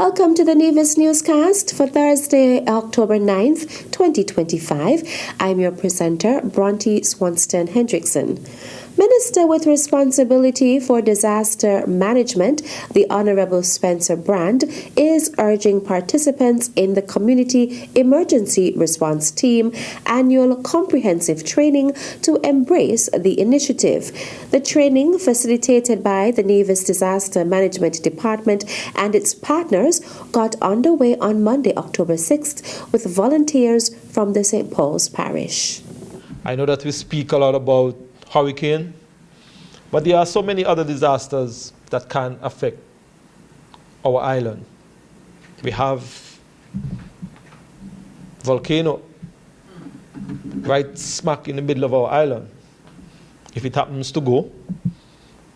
Welcome to the Nevis newscast for Thursday, October 9th, 2025. I'm your presenter, Bronte Swanston Hendrickson. Minister with responsibility for disaster management, the Honorable Spencer Brand, is urging participants in the Community Emergency Response Team annual comprehensive training to embrace the initiative. The training, facilitated by the Nevis Disaster Management Department and its partners, got underway on Monday, October 6th, with volunteers from the St. Paul's Parish. I know that we speak a lot about hurricane, but there are so many other disasters that can affect our island. We have volcano right smack in the middle of our island. If it happens to go,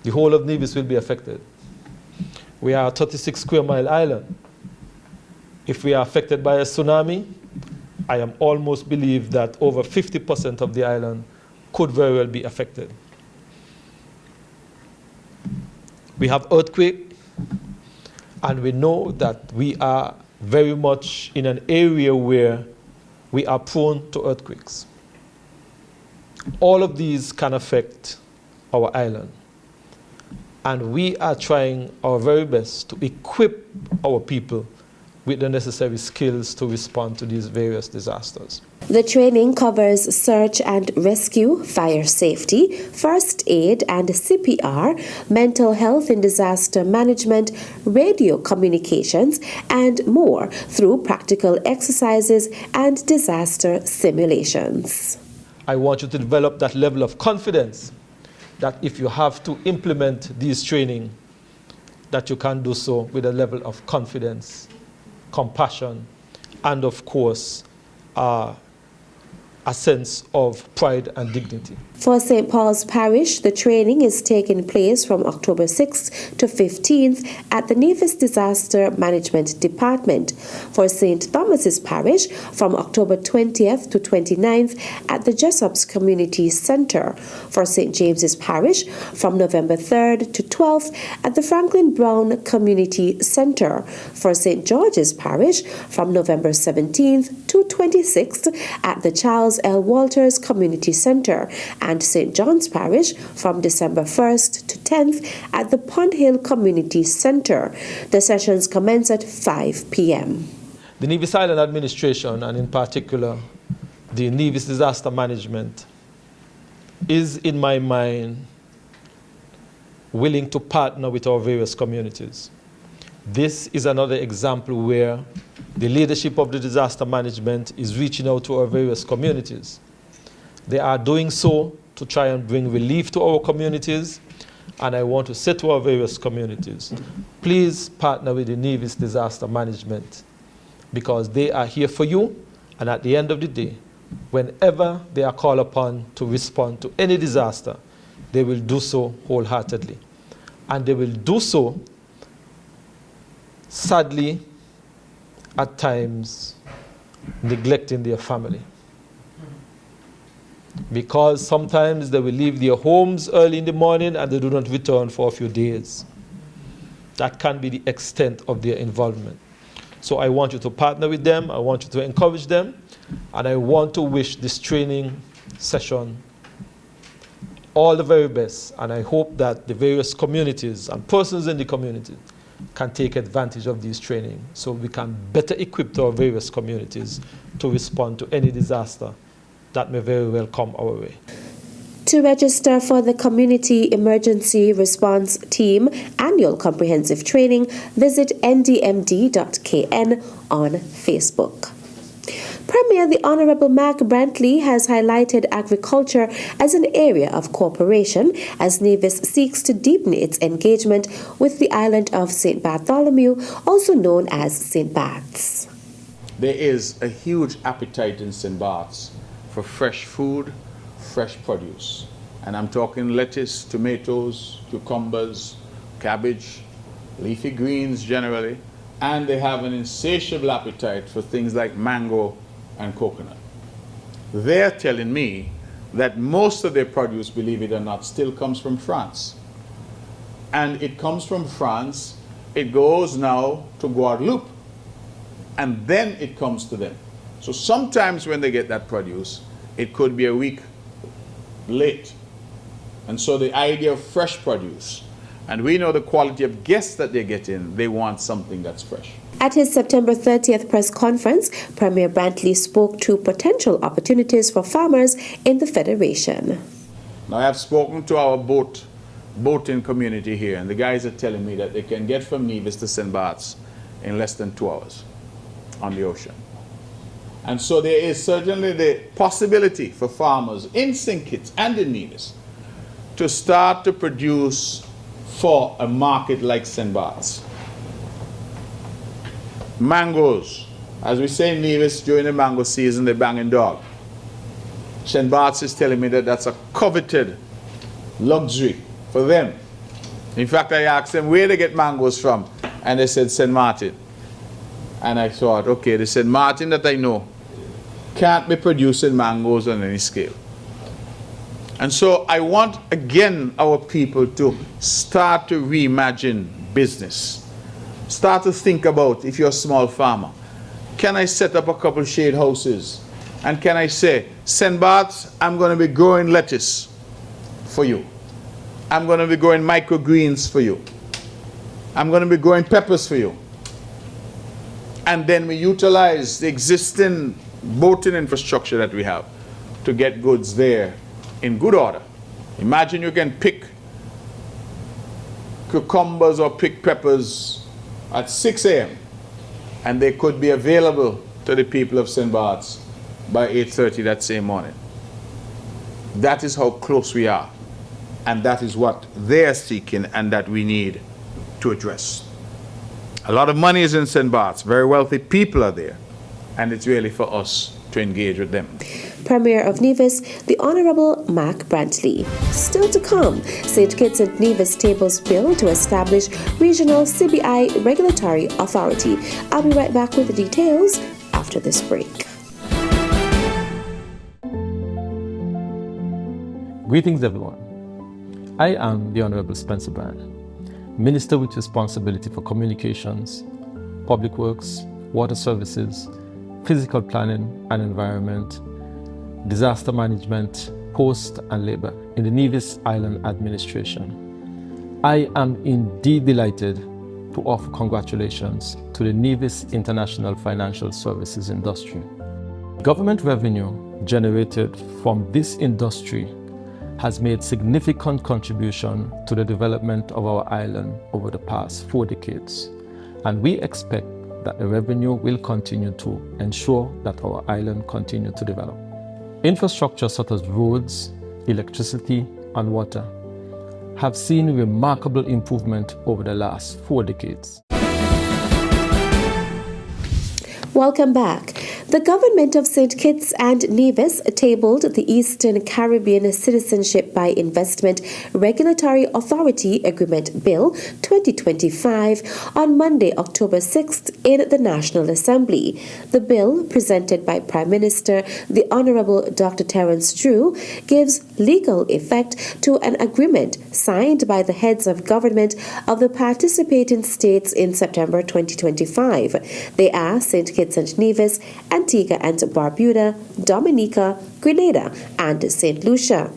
the whole of Nevis will be affected. We are a 36 square mile island. If we are affected by a tsunami, I am almost believe that over 50% of the island could very well be affected. We have earthquake, and we know that we are very much in an area where we are prone to earthquakes. All of these can affect our island, and we are trying our very best to equip our people with the necessary skills to respond to these various disasters. The training covers search and rescue, fire safety, first aid and CPR, mental health and disaster management, radio communications, and more through practical exercises and disaster simulations. I want you to develop that level of confidence that if you have to implement these training, that you can do so with a level of confidence, compassion, and of course, a sense of pride and dignity. For St. Paul's Parish, the training is taking place from October 6th to 15th at the Nevis Disaster Management Department. For St. Thomas's Parish, from October 20th to 29th at the Jessops Community Centre. For St. James's Parish, from November 3rd to 12th at the Franklin Brown Community Centre. For St. George's Parish, from November 17th to 26th at the Charles L. Walters Community Centre, and St. John's Parish from December 1st to 10th at the Pond Hill Community Centre. The sessions commence at 5 p.m. The Nevis Island Administration, and in particular the Nevis Disaster Management, is in my mind willing to partner with our various communities. This is another example where the leadership of the disaster management is reaching out to our various communities. They are doing so to try and bring relief to our communities, and I want to say to our various communities, please partner with the Nevis Disaster Management, because they are here for you, and at the end of the day, whenever they are called upon to respond to any disaster, they will do so wholeheartedly. And they will do so, sadly, at times, neglecting their family. Because sometimes they will leave their homes early in the morning and they do not return for a few days. That can be the extent of their involvement. So I want you to partner with them, I want you to encourage them, and I want to wish this training session all the very best. And I hope that the various communities and persons in the community can take advantage of these training so we can better equip our various communities to respond to any disaster that may very well come our way. To register for the Community Emergency Response Team Annual Comprehensive Training, visit ndmd.kn on Facebook. Premier the Honourable Mac Brantley has highlighted agriculture as an area of cooperation as Nevis seeks to deepen its engagement with the island of St. Bartholomew, also known as St. Barts. There is a huge appetite in St. Barts for fresh food, fresh produce. And I'm talking lettuce, tomatoes, cucumbers, cabbage, leafy greens generally. And they have an insatiable appetite for things like mango and coconut. They're telling me that most of their produce, believe it or not, still comes from France. And it comes from France it goes now to Guadeloupe, and then it comes to them. So sometimes when they get that produce, it could be a week late. And so the idea of fresh produce, and we know the quality of guests that they get in, they want something that's fresh. At his September 30th press conference, Premier Brantley spoke to potential opportunities for farmers in the Federation. Now, I have spoken to our boating community here, and the guys are telling me that they can get from Nevis to St. Barts in less than 2 hours on the ocean. And so there is certainly the possibility for farmers in St. Kitts and in Nevis to start to produce for a market like St. Barts. Mangoes, as we say in Nevis, during the mango season, they're banging dog. St. Barts is telling me that that's a coveted luxury for them. In fact, I asked them where they get mangoes from, and they said St. Martin. And I thought, okay, they said Martin that I know can't be producing mangoes on any scale. And so I want, again, our people to start to reimagine business. Start to think about, if you're a small farmer, can I set up a couple shade houses? And can I say, St. Barts, I'm going to be growing lettuce for you. I'm going to be growing microgreens for you. I'm going to be growing peppers for you. And then we utilize the existing boating infrastructure that we have to get goods there in good order. Imagine you can pick cucumbers or pick peppers at 6 a.m. and they could be available to the people of St. Barts by 8:30 that same morning. That is how close we are, and that is what they are seeking and that we need to address. A lot of money is in St. Barts, very wealthy people are there, and it's really for us to engage with them. Premier of Nevis, the Honourable Mark Brantley. Still to come, St. Kitts and Nevis tables bill to establish regional CBI regulatory authority. I'll be right back with the details after this break. Greetings, everyone. I am the Honourable Spencer Brand, Minister with responsibility for communications, public works, water services, physical planning and environment, disaster management, post and labor in the Nevis Island Administration. I am indeed delighted to offer congratulations to the Nevis International Financial Services industry. Government revenue generated from this industry has made significant contribution to the development of our island over the past 4 decades, and we expect that the revenue will continue to ensure that our island continue to develop. Infrastructure such as roads, electricity, and water have seen remarkable improvement over the last 4 decades. Welcome back. The government of St. Kitts and Nevis tabled the Eastern Caribbean Citizenship by Investment Regulatory Authority Agreement Bill 2025 on Monday, October 6th in the National Assembly. The bill, presented by Prime Minister the Honourable Dr. Terence Drew, gives legal effect to an agreement signed by the heads of government of the participating states in September 2025. They are St. Kitts and Nevis, Antigua and Barbuda, Dominica, Grenada, and St. Lucia.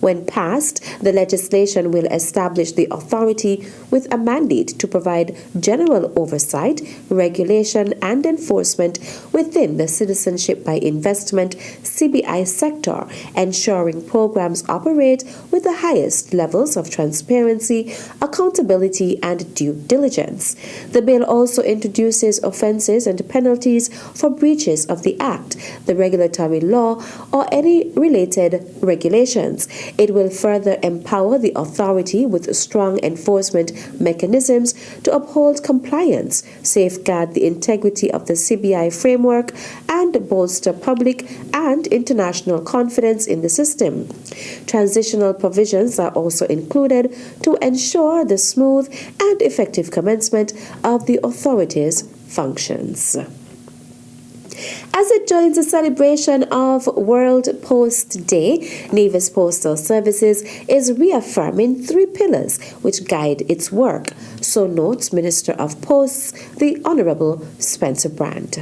When passed, the legislation will establish the authority with a mandate to provide general oversight, regulation, and enforcement within the citizenship by investment CBI sector, ensuring programs operate with the highest levels of transparency, accountability, and due diligence. The bill also introduces offences and penalties for breaches of the Act, the regulatory law, or any related regulations. It will further empower the authority with strong enforcement mechanisms to uphold compliance, safeguard the integrity of the CBI framework, and bolster public and international confidence in the system. Transitional provisions are also included to ensure the smooth and effective commencement of the authority's functions. As it joins the celebration of World Post Day, Nevis Postal Services is reaffirming 3 pillars which guide its work: So notes Minister of Posts, the Honourable Spencer Brand.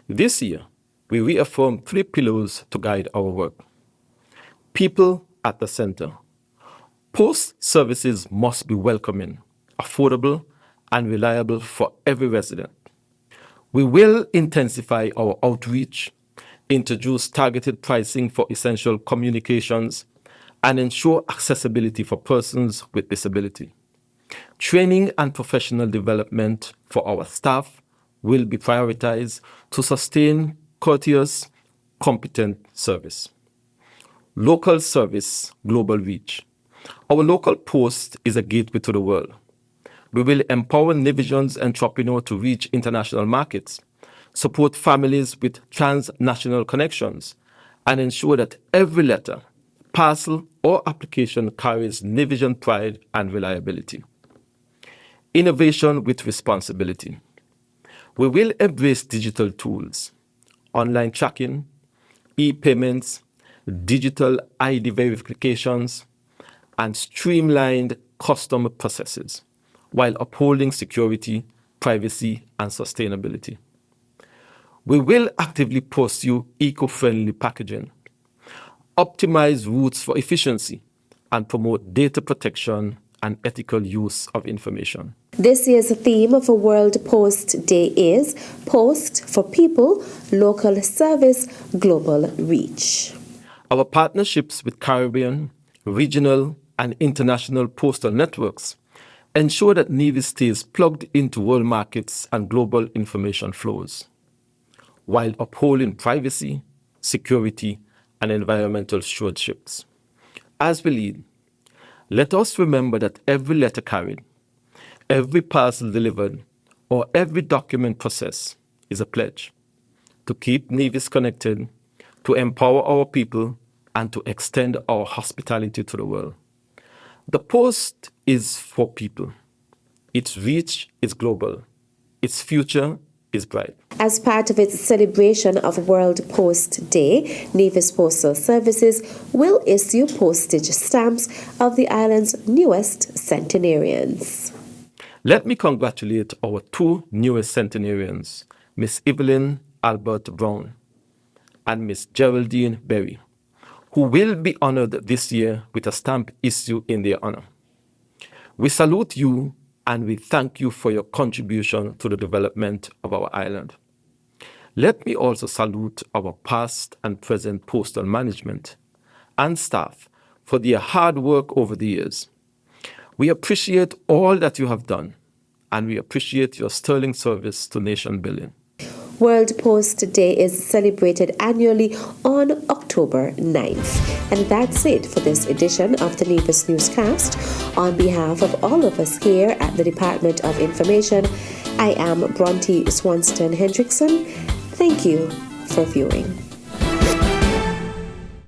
This year, we reaffirm 3 pillars to guide our work. People at the center. Post services must be welcoming, affordable, and reliable for every resident. We will intensify our outreach, introduce targeted pricing for essential communications, and ensure accessibility for persons with disability. Training and professional development for our staff will be prioritized to sustain courteous, competent service. Local service, global reach. Our local post is a gateway to the world. We will empower Nevisians entrepreneurs to reach international markets, support families with transnational connections, and ensure that every letter, parcel, or application carries Nevisian pride and reliability. Innovation with responsibility. We will embrace digital tools, online tracking, e-payments, digital ID verifications, and streamlined customer processes, while upholding security, privacy, and sustainability. We will actively pursue eco-friendly packaging, optimize routes for efficiency, and promote data protection and ethical use of information. This year's theme for World Post Day is Post for People, Local Service, Global Reach. Our partnerships with Caribbean, regional, and international postal networks ensure that Nevis stays plugged into world markets and global information flows, while upholding privacy, security, and environmental stewardships. As we lead, let us remember that every letter carried, every parcel delivered, or every document processed is a pledge to keep Nevis connected, to empower our people, and to extend our hospitality to the world. The post is for people. Its reach is global. Its future is bright. As part of its celebration of World Post Day, Nevis Postal Services will issue postage stamps of the island's newest centenarians. Let me congratulate our 2 newest centenarians, Miss Evelyn Albert Brown and Miss Geraldine Berry, who will be honored this year with a stamp issue in their honor. We salute you and we thank you for your contribution to the development of our island. Let me also salute our past and present postal management and staff for their hard work over the years. We appreciate all that you have done, and we appreciate your sterling service to nation building. World Post Day is celebrated annually on October 9th. And that's it for this edition of the Nevis Newscast. On behalf of all of us here at the Department of Information, I am Bronte Swanston Hendrickson. Thank you for viewing.